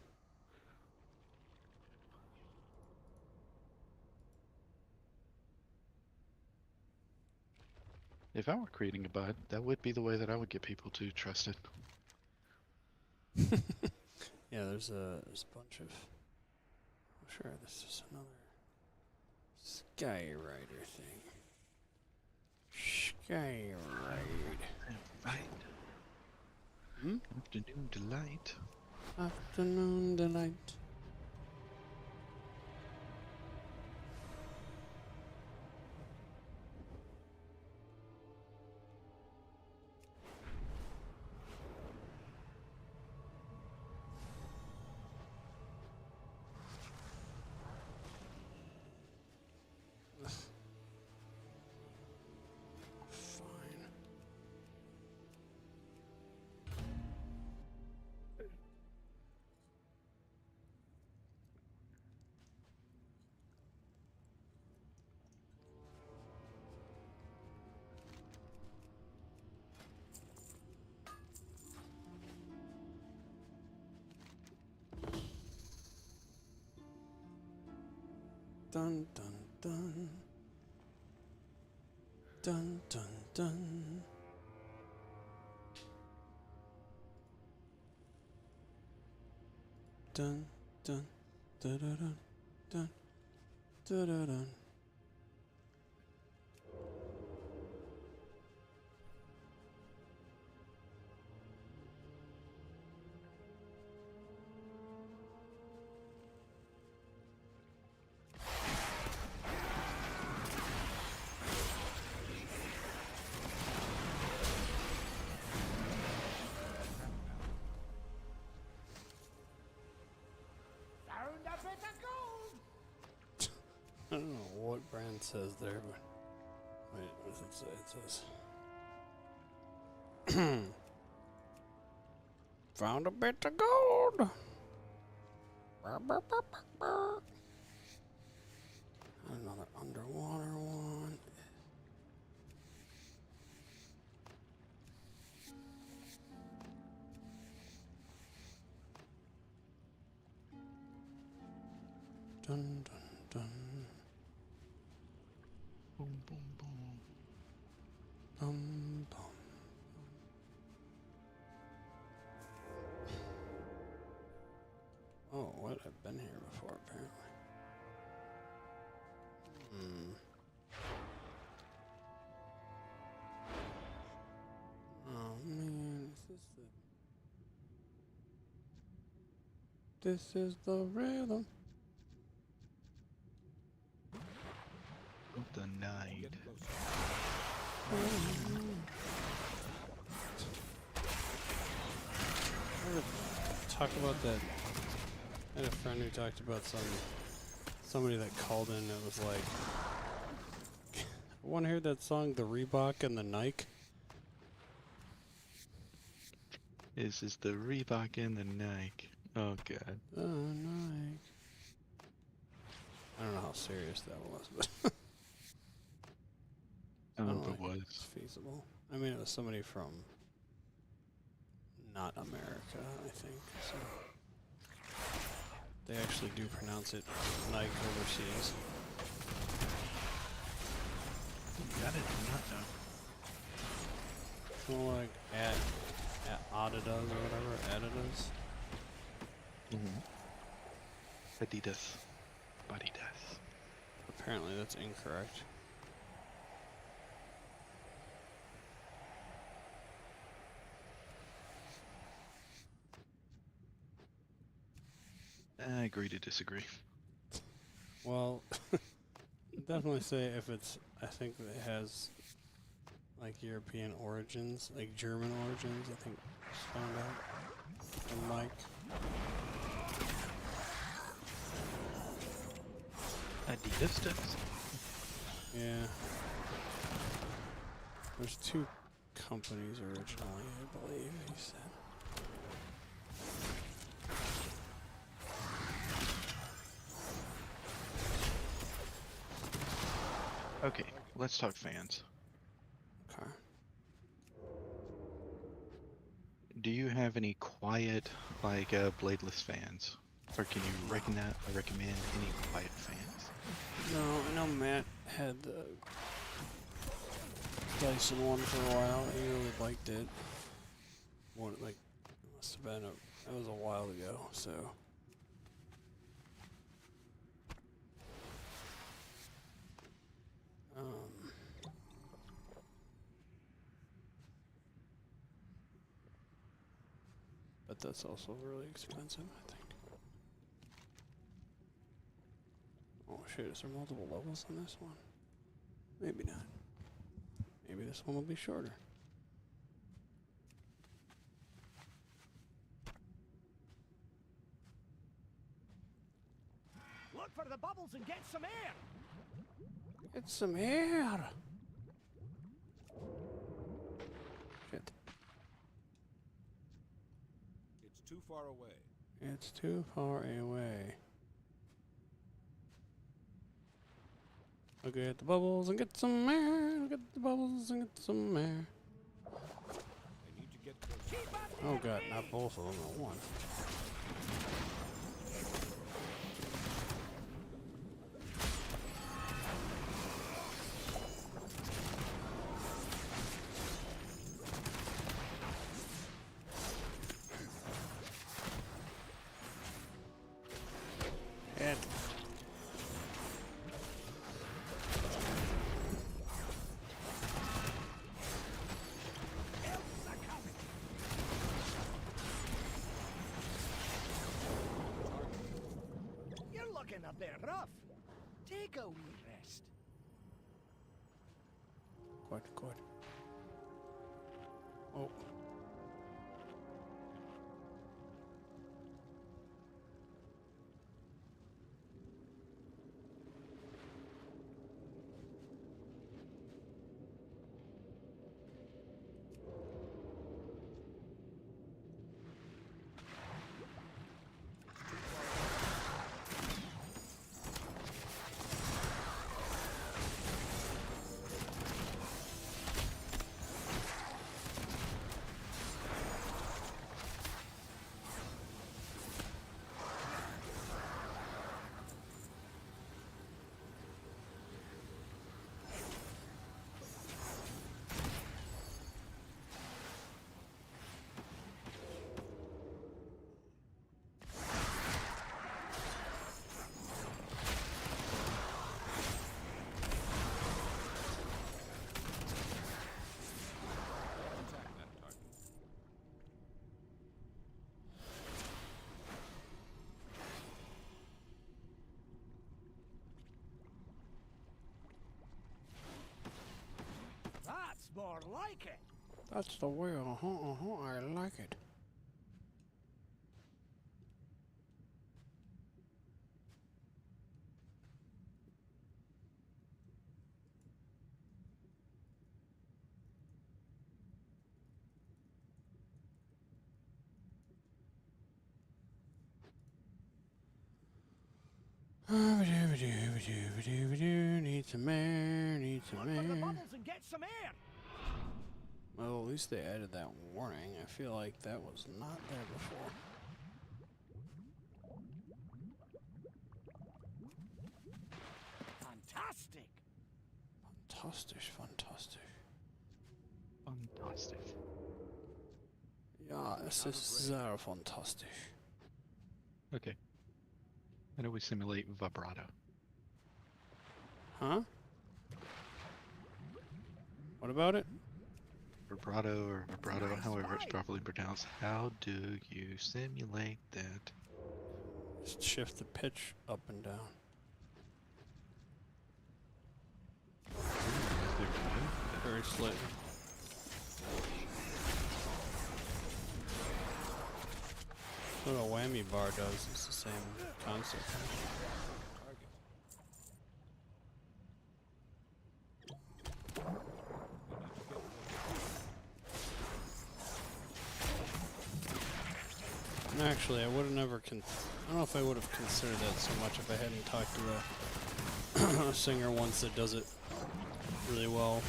S6: If I were creating a bot, that would be the way that I would get people to trust it.
S1: Yeah, there's a bunch of... I'm sure this is another Skyrider thing. Skyride.
S6: Right.
S1: Hmm?
S6: Afternoon delight.
S1: Afternoon delight. Fine. Dun dun dun. Dun dun dun. Dun dun da da dun dun da da dun.
S5: Found a bit of gold.
S1: I don't know what brand says there, but wait, what does it say? It says found a bit of gold. Brr, brr, brr, brr, brr. Another underwater one. Dun dun dun.
S6: Boom, boom, boom.
S1: Bum bum. Oh, what? I've been here before, apparently. Oh man, this is the rhythm.
S6: Of the night.
S7: Get closer.
S1: Talk about that. I had a friend who talked about somebody that called in that was like, I want to hear that song, The Reebok and the Nike.
S6: This is the Reebok and the Nike. Oh god.
S1: The Nike. I don't know how serious that was, but
S6: I don't know
S1: sounded
S6: if it
S1: like
S6: was.
S1: it's feasible. I mean, it was somebody from not America, I think. So they actually do pronounce it Nike overseas.
S6: That I did not know.
S1: It's more like at Adidas or whatever, Adidas.
S6: Adidas. Adidas.
S1: Apparently that's incorrect.
S6: agree to disagree.
S1: Well, definitely say if it's. I think it has like European origins, like German origins. I think just found out from Mike.
S6: Adidas does.
S1: Yeah. There's two companies originally, I believe, he said.
S6: Okay, let's talk fans.
S1: Okay.
S6: Do you have any quiet, like, bladeless fans? Or can you recommend any quiet fans?
S1: No, I know Matt had the Dyson one for a while. He really liked it. One, like, it must have been that was a while ago, so. But that's also really expensive, I think. Oh shit, is there multiple levels on this one? Maybe not. Maybe this one will be shorter.
S5: Look for the bubbles and get some air.
S1: Get some air! Shit.
S7: It's too far away.
S1: It's too far away. Look at the bubbles and get some air. Look at the bubbles and get some air.
S7: I need to get close.
S1: Oh god, not both of them at once. Hit.
S5: You're looking a bit rough. Take a wee rest.
S1: Good, good. Oh.
S7: Attack that target.
S5: That's more like it.
S1: That's the way, I like it. Need some air, need some
S5: Look for the
S1: air.
S5: bubbles and get some air.
S1: Well, at least they added that warning. I feel like that was not there before.
S5: Fantastic.
S1: Fantastisch, fantastisch.
S6: Fantastic.
S1: Ja, es ist sehr fantastisch.
S6: Okay. How do we simulate vibrato?
S1: Huh? What about it?
S6: Vibrato or vibrato,
S5: Nice
S6: however it's
S5: fight.
S6: properly pronounced. How do you simulate that?
S1: Just shift the pitch up and down. Very slightly. What a whammy bar does. It's the same concept.
S7: Target.
S1: And actually, I would have never I don't know if I would have considered that so much if I hadn't talked to a singer once that does it really well.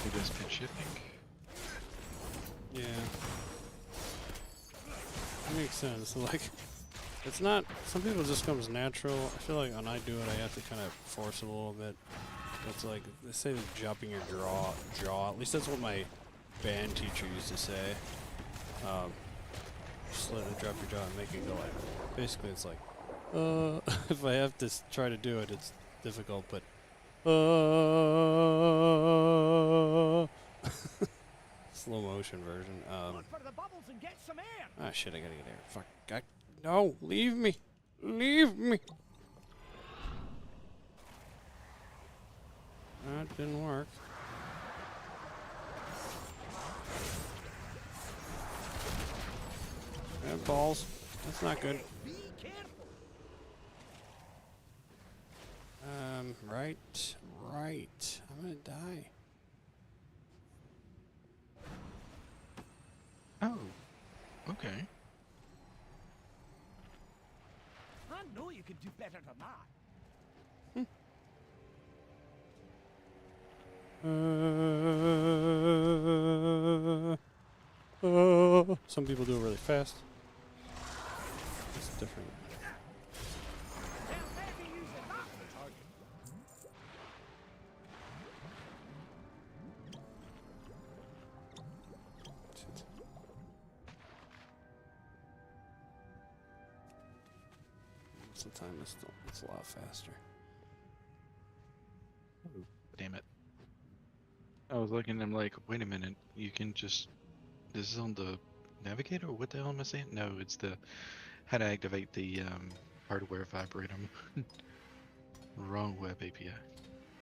S6: Who does pitch shifting?
S1: Yeah. That makes sense. Like, it's not, some people it just comes natural. I feel like when I do it, I have to kind of force it a little bit. It's like, they say dropping your jaw. At least that's what my band teacher used to say. Just let it drop your jaw and make it go like, basically it's like, if I have to try to do it, it's difficult, but, slow motion version.
S5: Look for the bubbles and get some air.
S1: Ah, shit, I gotta get air. Fuck. No, leave me. Leave me. That didn't work. Balls. That's not good.
S5: Be careful.
S1: Right. I'm gonna die.
S6: Oh, okay.
S5: I know you can do better than that.
S1: Some people do it really fast. It's different.
S5: They'll maybe use it up.
S7: Target.
S1: Most of the time, it's a lot faster.
S6: Oh, damn it. I was looking and I'm like, wait a minute, you can just, this is on the navigator? What the hell am I saying? No, it's the, how to activate the hardware vibratum. Wrong web API.